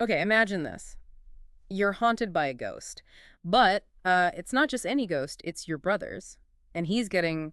Okay, imagine this. You're haunted by a ghost. But it's not just any ghost, it's your brother's. And he's getting,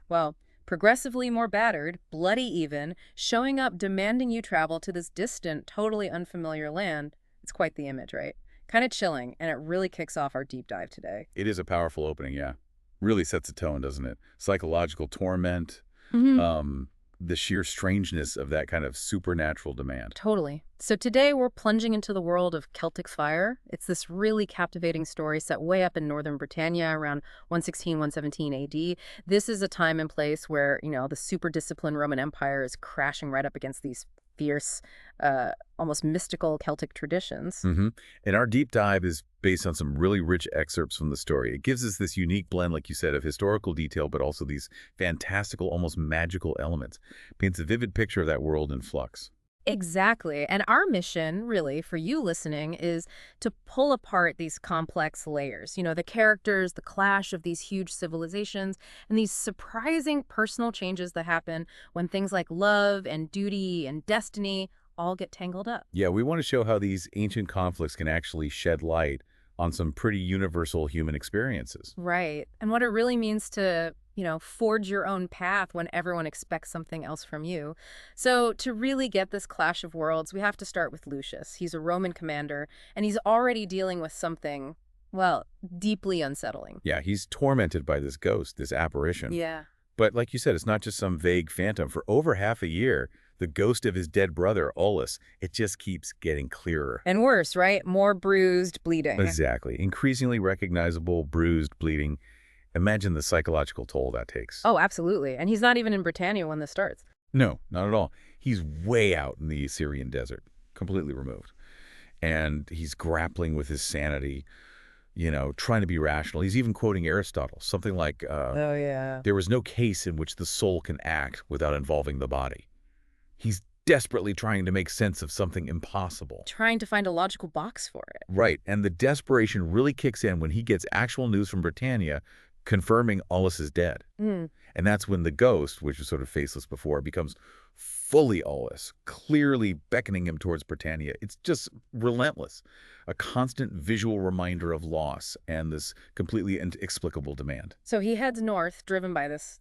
well, progressively more battered, bloody even, showing up demanding you travel to this distant, totally unfamiliar land. It's quite the image, right? Kind of chilling, and it really kicks off our deep dive today. It is a powerful opening, yeah. Really sets a tone, doesn't it? Psychological torment, Hmm. um, the sheer strangeness of that kind of supernatural demand. Totally. So today we're plunging into the world of Celtic Fire. It's this really captivating story set way up in Northern Britannia around 116, 117 AD. This is a time and place where, the super disciplined Roman Empire is crashing right up against these fierce, almost mystical Celtic traditions. hmm And our deep dive is based on some really rich excerpts from the story. It gives us this unique blend, like you said, of historical detail, but also these fantastical, almost magical elements. Paints a vivid picture of that world in flux. Exactly. And our mission, really, for you listening, is to pull apart these complex layers. The characters, the clash of these huge civilizations, and these surprising personal changes that happen when things like love and duty and destiny all get tangled up. Yeah, we want to show how these ancient conflicts can actually shed light on some pretty universal human experiences. Right. And what it really means to, forge your own path when everyone expects something else from you. So, to really get this clash of worlds, we have to start with Lucius. He's a Roman commander, and he's already dealing with something, well, deeply unsettling. Yeah, he's tormented by this ghost, this apparition. Yeah. But like you said, it's not just some vague phantom. For over half a year, the ghost of his dead brother, Aulus, it just keeps getting clearer. And worse, right? More bruised, bleeding. Exactly. Increasingly recognizable, bruised, bleeding. Imagine the psychological toll that takes. Oh, absolutely. And he's not even in Britannia when this starts. No, not at all. He's way out in the Syrian desert, completely removed. And he's grappling with his sanity, trying to be rational. He's even quoting Aristotle, something like, Oh, yeah. there is no case in which the soul can act without involving the body. He's desperately trying to make sense of something impossible. Trying to find a logical box for it. Right, and the desperation really kicks in when he gets actual news from Britannia confirming Aulus is dead. Mm. And that's when the ghost, which was sort of faceless before, becomes fully Aulus, clearly beckoning him towards Britannia. It's just relentless, a constant visual reminder of loss and this completely inexplicable demand. So he heads north, driven by this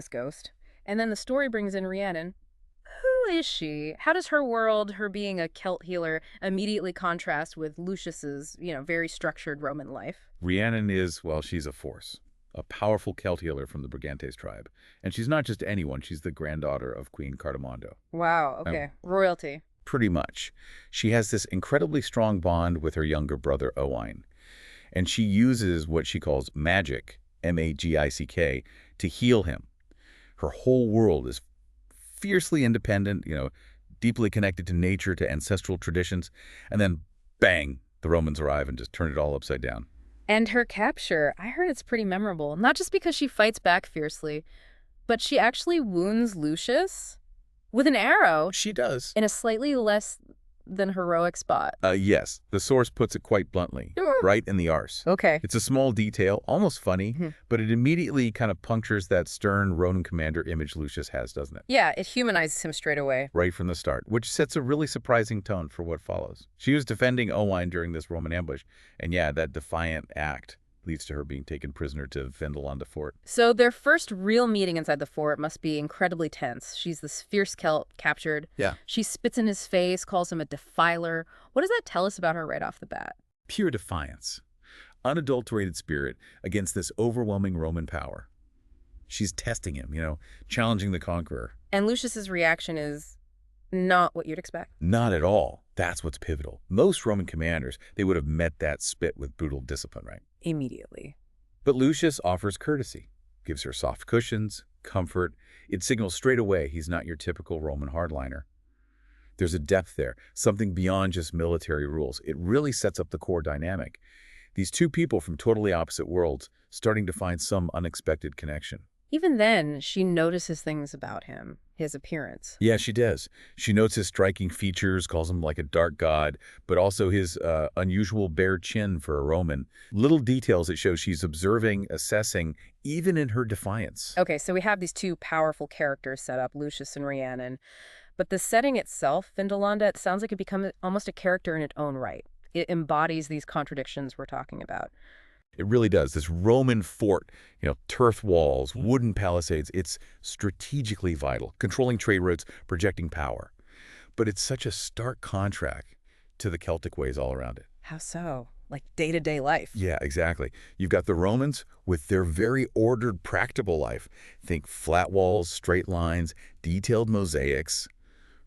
ghost. And then the story brings in Rhiannon. Who is she? How does her world, her being a Celt healer, immediately contrast with Lucius's, very structured Roman life? Rhiannon is, well, she's a force. A powerful Celt healer from the Brigantes tribe. And she's not just anyone, she's the granddaughter of Queen Cardamondo. Wow, okay. Royalty. Pretty much. She has this incredibly strong bond with her younger brother, Owain. And she uses what she calls magic, M-A-G-I-C-K, to heal him. Her whole world is fiercely independent, deeply connected to nature, to ancestral traditions. And then, bang, the Romans arrive and just turn it all upside down. And her capture, I heard it's pretty memorable. Not just because she fights back fiercely, but she actually wounds Lucius with an arrow She does. in a slightly less than heroic spot. Yes, the source puts it quite bluntly, right in the arse. Okay. It's a small detail, almost funny, but it immediately kind of punctures that stern Roman commander image Lucius has, doesn't it? Yeah, it humanizes him straight away. Right from the start, which sets a really surprising tone for what follows. She was defending Owain during this Roman ambush, and yeah, that defiant act leads to her being taken prisoner to Vendelanda fort. So their first real meeting inside the fort must be incredibly tense. She's this fierce Celt captured. Yeah. She spits in his face, calls him a defiler. What does that tell us about her right off the bat? Pure defiance. Unadulterated spirit against this overwhelming Roman power. She's testing him, challenging the conqueror. And Lucius's reaction is not what you'd expect. Not at all. That's what's pivotal. Most Roman commanders, they would have met that spit with brutal discipline, right? Immediately. But Lucius offers courtesy, gives her soft cushions, comfort. It signals straight away he's not your typical Roman hardliner. There's a depth there, something beyond just military rules. It really sets up the core dynamic. These two people from totally opposite worlds starting to find some unexpected connection. Even then, she notices things about him, his appearance. Yeah, she does. She notes his striking features, calls him like a dark god, but also his unusual bare chin for a Roman. Little details that show she's observing, assessing, even in her defiance. Okay, so we have these two powerful characters set up, Lucius and Rhiannon. But the setting itself, Vindolanda, it sounds like it becomes almost a character in its own right. It embodies these contradictions we're talking about. It really does. This Roman fort, turf walls, wooden palisades, it's strategically vital, controlling trade routes, projecting power. But it's such a stark contrast to the Celtic ways all around it. How so? Like day-to-day life. Yeah, exactly. You've got the Romans with their very ordered, practical life. Think flat walls, straight lines, detailed mosaics.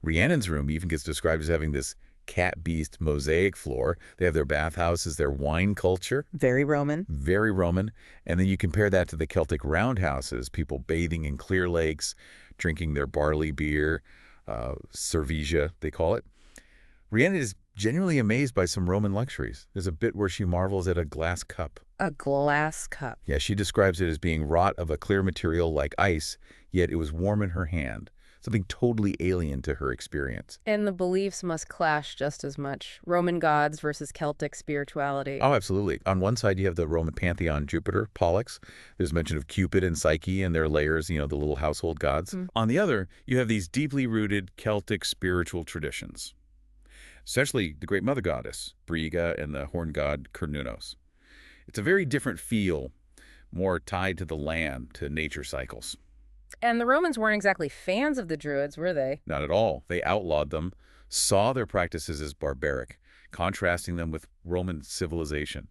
Rhiannon's room even gets described as having this cat-beast mosaic floor. They have their bathhouses, their wine culture. Very Roman. Very Roman. And then you compare that to the Celtic roundhouses, people bathing in clear lakes, drinking their barley beer, cervesia, they call it. Rhiannon is genuinely amazed by some Roman luxuries. There's a bit where she marvels at a glass cup. A glass cup. Yeah, she describes it as being wrought of a clear material like ice, yet it was warm in her hand, something totally alien to her experience. And the beliefs must clash just as much. Roman gods versus Celtic spirituality. Oh, absolutely. On one side, you have the Roman pantheon, Jupiter, Pollux. There's mention of Cupid and Psyche and their layers, the little household gods. On the other, you have these deeply rooted Celtic spiritual traditions. Essentially, the great mother goddess, Briga, and the horn god, Cernunnos. It's a very different feel, more tied to the land, to nature cycles. And the Romans weren't exactly fans of the Druids, were they? Not at all. They outlawed them, saw their practices as barbaric, contrasting them with Roman civilization.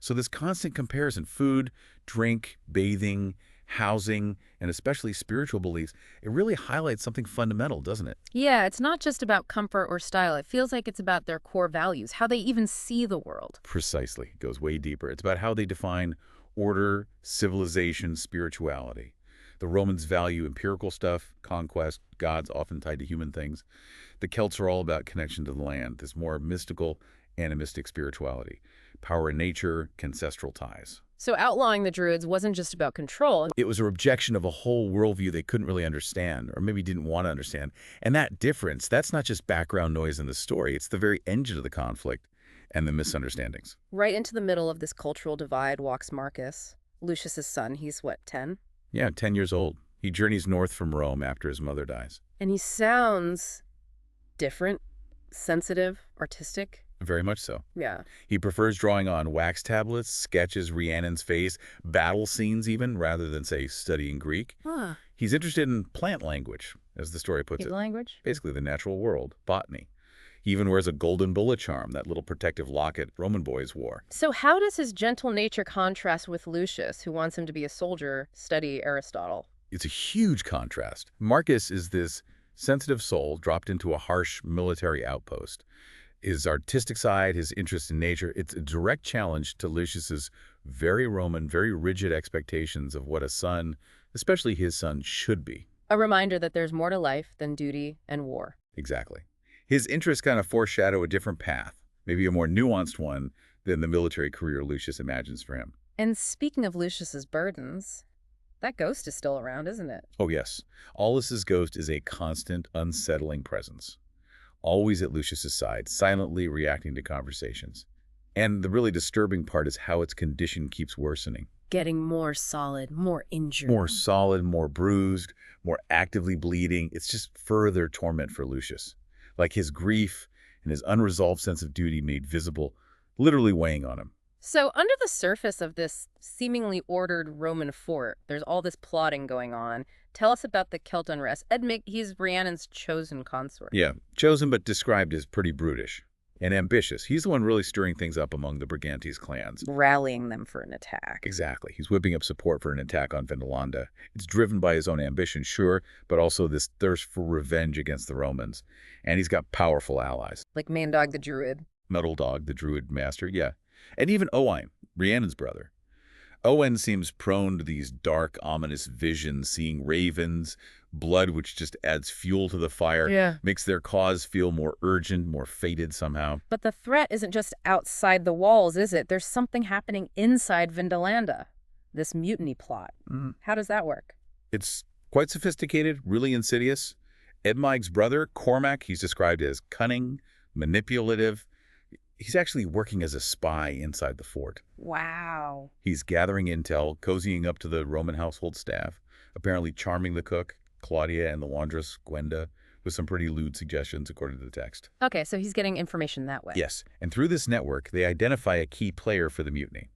So this constant comparison, food, drink, bathing, housing, and especially spiritual beliefs, it really highlights something fundamental, doesn't it? Yeah, it's not just about comfort or style. It feels like it's about their core values, how they even see the world. Precisely. It goes way deeper. It's about how they define order, civilization, spirituality. The Romans value empirical stuff, conquest, gods often tied to human things. The Celts are all about connection to the land, this more mystical, animistic spirituality. Power in nature, ancestral ties. So outlawing the Druids wasn't just about control. It was a rejection of a whole worldview they couldn't really understand, or maybe didn't want to understand. And that difference, that's not just background noise in the story. It's the very engine of the conflict and the misunderstandings. Right into the middle of this cultural divide walks Marcus, Lucius's son. He's what, 10? Yeah, 10 years old. He journeys north from Rome after his mother dies. And he sounds different, sensitive, artistic. Very much so. Yeah. He prefers drawing on wax tablets, sketches Rhiannon's face, battle scenes even, rather than, say, studying Greek. Huh. He's interested in plant language, as the story puts it. Language? Basically the natural world, botany. He even wears a golden bullet charm, that little protective locket Roman boys wore. So how does his gentle nature contrast with Lucius, who wants him to be a soldier, study Aristotle? It's a huge contrast. Marcus is this sensitive soul dropped into a harsh military outpost. His artistic side, his interest in nature, it's a direct challenge to Lucius's very Roman, very rigid expectations of what a son, especially his son, should be. A reminder that there's more to life than duty and war. Exactly. His interests kind of foreshadow a different path, maybe a more nuanced one than the military career Lucius imagines for him. And speaking of Lucius's burdens, that ghost is still around, isn't it? Oh, yes. Aulus's ghost is a constant, unsettling presence. Always at Lucius's side, silently reacting to conversations. And the really disturbing part is how its condition keeps worsening. Getting more solid, more injured. More solid, more bruised, more actively bleeding. It's just further torment for Lucius. Like his grief and his unresolved sense of duty made visible, literally weighing on him. So under the surface of this seemingly ordered Roman fort, there's all this plotting going on. Tell us about the Celt unrest. Admit he's Rhiannon's chosen consort. Yeah, chosen but described as pretty brutish and ambitious. He's the one really stirring things up among the Brigantes clans. Rallying them for an attack. Exactly. He's whipping up support for an attack on Vindolanda. It's driven by his own ambition, sure, but also this thirst for revenge against the Romans. And he's got powerful allies. Like Mandog the Druid. Metal Dog, the Druid master, yeah. And even Owain, Rhiannon's brother. Owain seems prone to these dark, ominous visions, seeing ravens, blood which just adds fuel to the fire, makes their cause feel more urgent, more fated somehow. But the threat isn't just outside the walls, is it? There's something happening inside Vindolanda, this mutiny plot. How does that work? It's quite sophisticated, really insidious. Edmig's brother, Cormac, he's described as cunning, manipulative. He's actually working as a spy inside the fort. Wow. He's gathering intel, cozying up to the Roman household staff, apparently charming the cook, Claudia, and the laundress, Gwenda, with some pretty lewd suggestions according to the text. Okay, so he's getting information that way. Yes, and through this network, they identify a key player for the mutiny,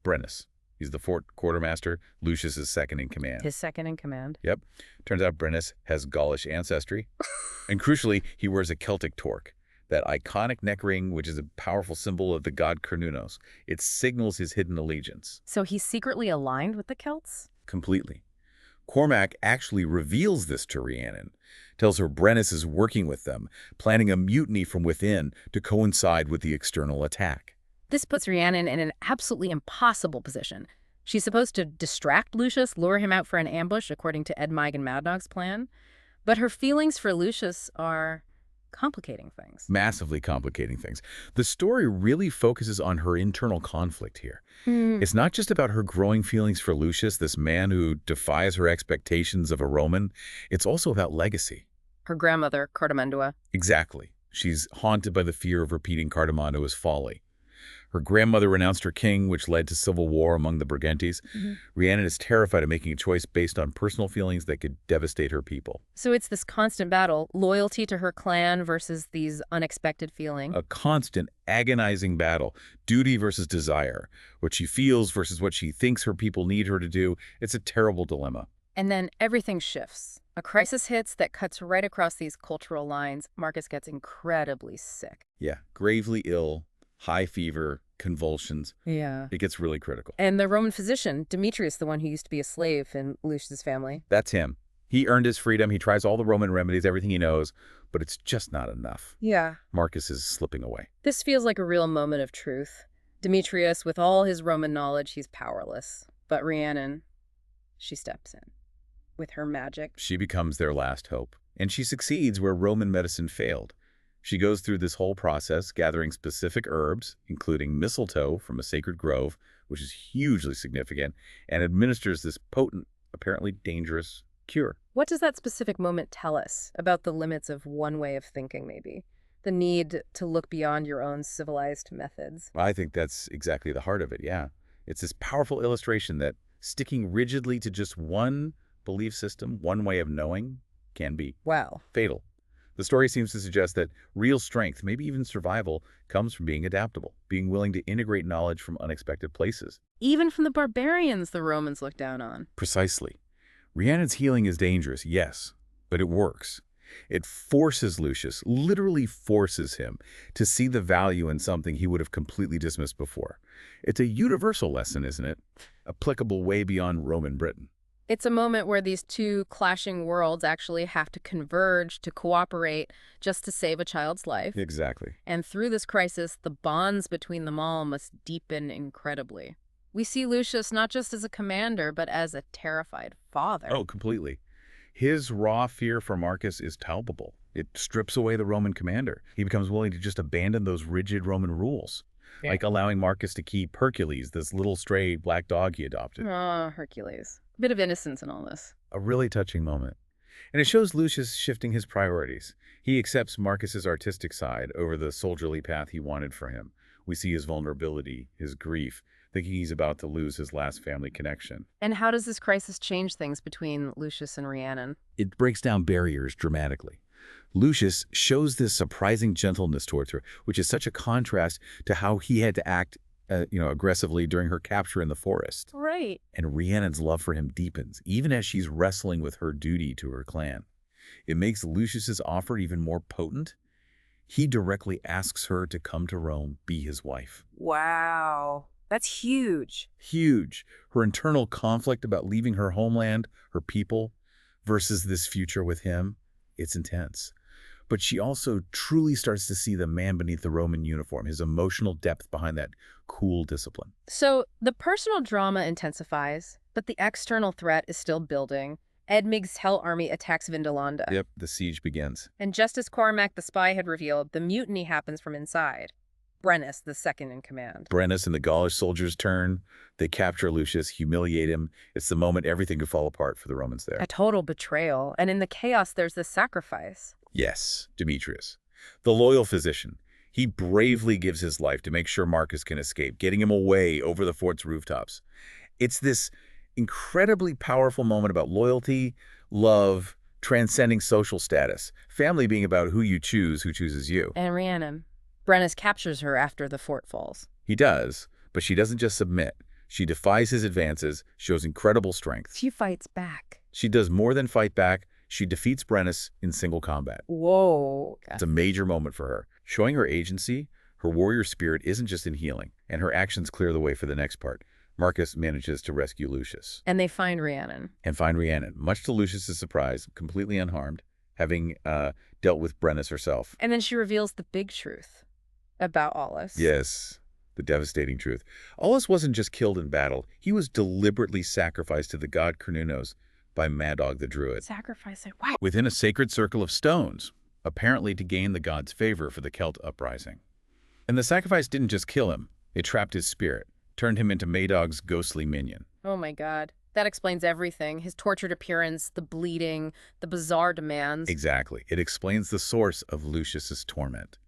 Brennus. He's the fort quartermaster, Lucius's second in command. His second in command. Yep. Turns out Brennus has Gaulish ancestry. And crucially, he wears a Celtic torque, that iconic neck ring, which is a powerful symbol of the god Cernunnos. It signals his hidden allegiance. So he's secretly aligned with the Celts? Completely. Cormac actually reveals this to Rhiannon, tells her Brennus is working with them, planning a mutiny from within to coincide with the external attack. This puts Rhiannon in an absolutely impossible position. She's supposed to distract Lucius, lure him out for an ambush according to Ed Mike and Mad Dog's plan. But her feelings for Lucius are complicating things. Massively complicating things. The story really focuses on her internal conflict here. It's not just about her growing feelings for Lucius, this man who defies her expectations of a Roman. It's also about legacy. Her grandmother, Cartamendua. Exactly. She's haunted by the fear of repeating Cartamandua's folly. Her grandmother renounced her king, which led to civil war among the Brigantes. Rhiannon is terrified of making a choice based on personal feelings that could devastate her people. So it's this constant battle, loyalty to her clan versus these unexpected feelings. A constant, agonizing battle, duty versus desire, what she feels versus what she thinks her people need her to do. It's a terrible dilemma. And then everything shifts. A crisis hits that cuts right across these cultural lines. Marcus gets incredibly sick. Yeah, gravely ill, high fever, convulsions. Yeah. It gets really critical. And the Roman physician, Demetrius, the one who used to be a slave in Lucius's family. That's him. He earned his freedom. He tries all the Roman remedies, everything he knows, but it's just not enough. Yeah. Marcus is slipping away. This feels like a real moment of truth. Demetrius, with all his Roman knowledge, he's powerless. But Rhiannon, she steps in. With her magic. She becomes their last hope. And she succeeds where Roman medicine failed. She goes through this whole process, gathering specific herbs, including mistletoe from a sacred grove, which is hugely significant, and administers this potent, apparently dangerous cure. What does that specific moment tell us about the limits of one way of thinking, maybe? The need to look beyond your own civilized methods? I think that's exactly the heart of it, yeah. It's this powerful illustration that sticking rigidly to just one belief system, one way of knowing, can be fatal. The story seems to suggest that real strength, maybe even survival, comes from being adaptable, being willing to integrate knowledge from unexpected places. Even from the barbarians the Romans look down on. Precisely. Rhiannon's healing is dangerous, yes, but it works. It forces Lucius, literally forces him, to see the value in something he would have completely dismissed before. It's a universal lesson, isn't it? Applicable way beyond Roman Britain. It's a moment where these two clashing worlds actually have to converge, to cooperate, just to save a child's life. Exactly. And through this crisis, the bonds between them all must deepen incredibly. We see Lucius not just as a commander, but as a terrified father. Oh, completely. His raw fear for Marcus is palpable. It strips away the Roman commander. He becomes willing to just abandon those rigid Roman rules, like allowing Marcus to keep Hercules, this little stray black dog he adopted. Oh, Hercules. A bit of innocence in all this. A really touching moment. And it shows Lucius shifting his priorities. He accepts Marcus's artistic side over the soldierly path he wanted for him. We see his vulnerability, his grief, thinking he's about to lose his last family connection. And how does this crisis change things between Lucius and Rhiannon? It breaks down barriers dramatically. Lucius shows this surprising gentleness towards her, which is such a contrast to how he had to act aggressively during her capture in the forest. Right. And Rhiannon's love for him deepens, even as she's wrestling with her duty to her clan. It makes Lucius's offer even more potent. He directly asks her to come to Rome, be his wife. Wow. That's huge. Huge. Her internal conflict about leaving her homeland, her people, versus this future with him, it's intense. But she also truly starts to see the man beneath the Roman uniform, his emotional depth behind that cool discipline. So the personal drama intensifies, but the external threat is still building. Edmig's Hell army attacks Vindolanda. Yep, the siege begins. And just as Cormac the spy had revealed, the mutiny happens from inside. Brennus, the second in command. Brennus and the Gaulish soldiers turn. They capture Lucius, humiliate him. It's the moment everything could fall apart for the Romans there. A total betrayal. And in the chaos, there's this sacrifice. Yes, Demetrius, the loyal physician. He bravely gives his life to make sure Marcus can escape, getting him away over the fort's rooftops. It's this incredibly powerful moment about loyalty, love, transcending social status, family being about who you choose, who chooses you. And Rhiannon. Brennus captures her after the fort falls. He does, but she doesn't just submit. She defies his advances, shows incredible strength. She fights back. She does more than fight back. She defeats Brennus in single combat. Whoa. It's a major moment for her. Showing her agency, her warrior spirit isn't just in healing, and her actions clear the way for the next part. Marcus manages to rescue Lucius. And they find Rhiannon. Much to Lucius's surprise, completely unharmed, having dealt with Brennus herself. And then she reveals the big truth about Aulus. Yes, the devastating truth. Aulus wasn't just killed in battle. He was deliberately sacrificed to the god Cernunnos by Mad Dog the Druid. Sacrifice it. Wow. Within a sacred circle of stones, apparently to gain the god's favor for the Celt uprising. And the sacrifice didn't just kill him. It trapped his spirit, turned him into Maydog's ghostly minion. Oh my god. That explains everything. His tortured appearance, the bleeding, the bizarre demands. Exactly. It explains the source of Lucius's torment.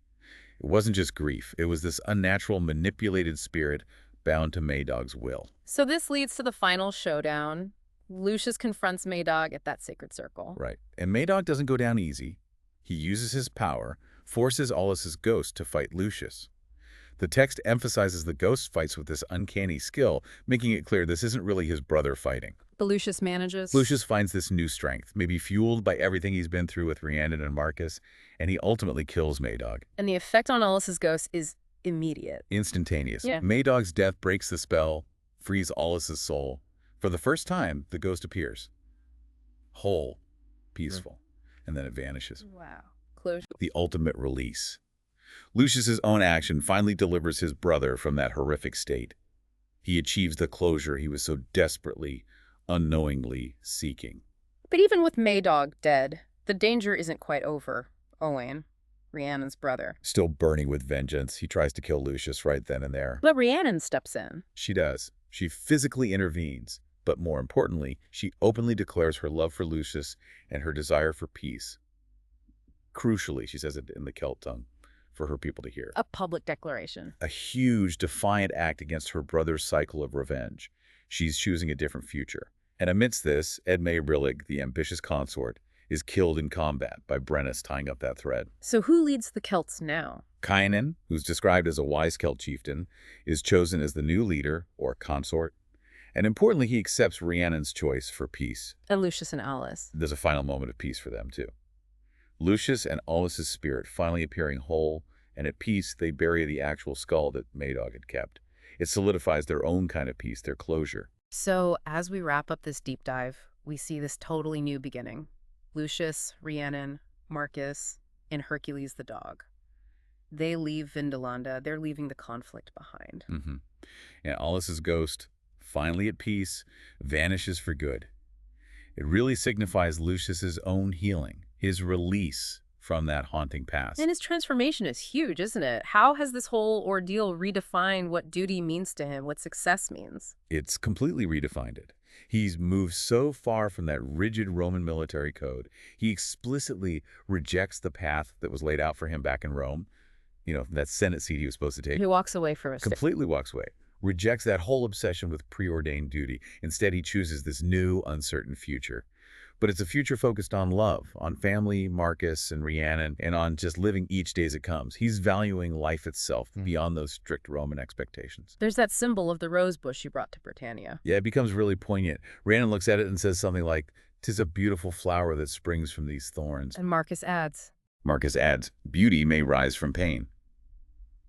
It wasn't just grief. It was this unnatural, manipulated spirit bound to Maydog's will. So this leads to the final showdown. Lucius confronts Maydog at that sacred circle. Right. And Maydog doesn't go down easy. He uses his power, forces Aulus's ghost to fight Lucius. The text emphasizes the ghost fights with this uncanny skill, making it clear this isn't really his brother fighting. But Lucius manages. Lucius finds this new strength, maybe fueled by everything he's been through with Rhiannon and Marcus, and he ultimately kills Maydog. And the effect on Aulus's ghost is immediate. Instantaneous. Yeah. Maydog's death breaks the spell, frees Aulus's soul. For the first time, the ghost appears. Whole, peaceful, and then it vanishes. Wow. Closure. The ultimate release. Lucius's own action finally delivers his brother from that horrific state. He achieves the closure he was so desperately, unknowingly seeking. But even with Maydog dead, the danger isn't quite over. Owain, Rhiannon's brother. Still burning with vengeance, he tries to kill Lucius right then and there. But Rhiannon steps in. She does. She physically intervenes. But more importantly, she openly declares her love for Lucius and her desire for peace. Crucially, she says it in the Celt tongue, for her people to hear. A public declaration. A huge, defiant act against her brother's cycle of revenge. She's choosing a different future. And amidst this, Edme Rillig, the ambitious consort, is killed in combat by Brennus tying up that thread. So who leads the Celts now? Rhiannon, who's described as a wise Celt chieftain, is chosen as the new leader, or consort. And importantly, he accepts Rhiannon's choice for peace. And Lucius and Aulus. There's a final moment of peace for them, too. Lucius and Aulus's spirit finally appearing whole, and at peace, they bury the actual skull that Maydog had kept. It solidifies their own kind of peace, their closure. So, as we wrap up this deep dive, we see this totally new beginning. Lucius, Rhiannon, Marcus, and Hercules the dog. They leave Vindolanda. They're leaving the conflict behind. And Aulus's ghost, finally at peace, vanishes for good. It really signifies Lucius's own healing, his release from that haunting past. And his transformation is huge, isn't it? How has this whole ordeal redefined what duty means to him, what success means? It's completely redefined it. He's moved so far from that rigid Roman military code. He explicitly rejects the path that was laid out for him back in Rome. You know, that Senate seat he was supposed to take. He walks away from it. Completely walks away. Rejects that whole obsession with preordained duty. Instead, he chooses this new, uncertain future. But it's a future focused on love, on family, Marcus, and Rhiannon, and on just living each day as it comes. He's valuing life itself beyond those strict Roman expectations. There's that symbol of the rose bush you brought to Britannia. Yeah, it becomes really poignant. Rhiannon looks at it and says something like, "'Tis a beautiful flower that springs from these thorns." And Marcus adds, "Beauty may rise from pain."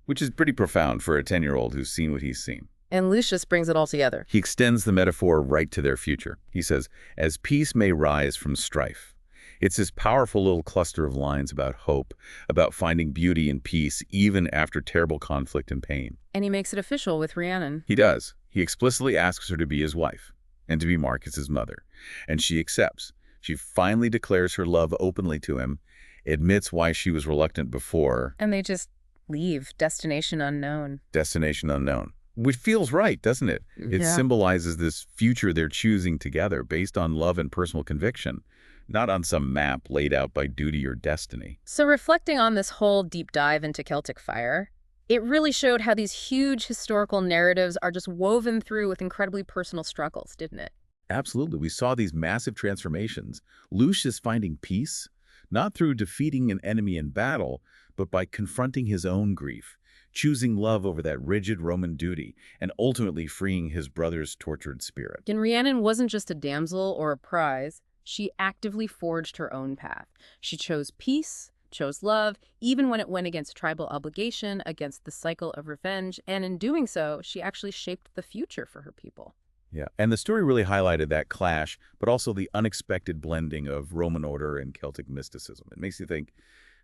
Which is pretty profound for a 10-year-old who's seen what he's seen. And Lucius brings it all together. He extends the metaphor right to their future. He says, "As peace may rise from strife." It's this powerful little cluster of lines about hope, about finding beauty and peace even after terrible conflict and pain. And he makes it official with Rhiannon. He does. He explicitly asks her to be his wife and to be Marcus's mother. And she accepts. She finally declares her love openly to him, admits why she was reluctant before. And they just leave. Destination unknown. Destination unknown. Which feels right, doesn't it? It symbolizes this future they're choosing together based on love and personal conviction, not on some map laid out by duty or destiny. So reflecting on this whole deep dive into Celtic Fire, it really showed how these huge historical narratives are just woven through with incredibly personal struggles, didn't it? Absolutely. We saw these massive transformations. Lucius finding peace, not through defeating an enemy in battle, but by confronting his own grief, choosing love over that rigid Roman duty, and ultimately freeing his brother's tortured spirit. And Rhiannon wasn't just a damsel or a prize. She actively forged her own path. She chose peace, chose love, even when it went against tribal obligation, against the cycle of revenge, and in doing so, she actually shaped the future for her people. Yeah, and the story really highlighted that clash, but also the unexpected blending of Roman order and Celtic mysticism. It makes you think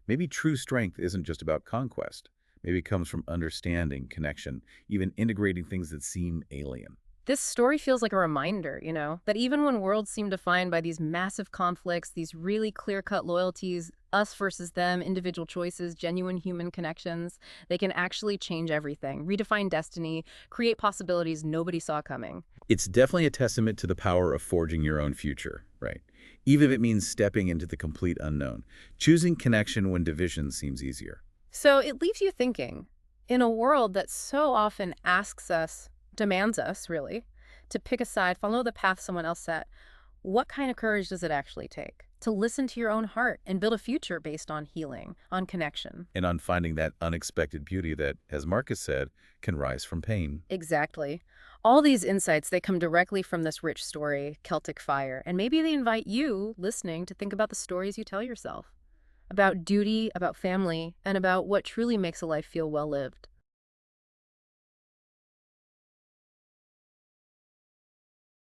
maybe true strength isn't just about conquest. Maybe it comes from understanding, connection, even integrating things that seem alien. This story feels like a reminder, that even when worlds seem defined by these massive conflicts, these really clear-cut loyalties, us versus them, individual choices, genuine human connections, they can actually change everything, redefine destiny, create possibilities nobody saw coming. It's definitely a testament to the power of forging your own future, right? Even if it means stepping into the complete unknown, choosing connection when division seems easier. So it leaves you thinking, in a world that so often asks us, demands us, really, to pick a side, follow the path someone else set, what kind of courage does it actually take? To listen to your own heart and build a future based on healing, on connection. And on finding that unexpected beauty that, as Marcus said, can rise from pain. Exactly. All these insights, they come directly from this rich story, Celtic Fire, and maybe they invite you, listening, to think about the stories you tell yourself, about duty, about family, and about what truly makes a life feel well lived.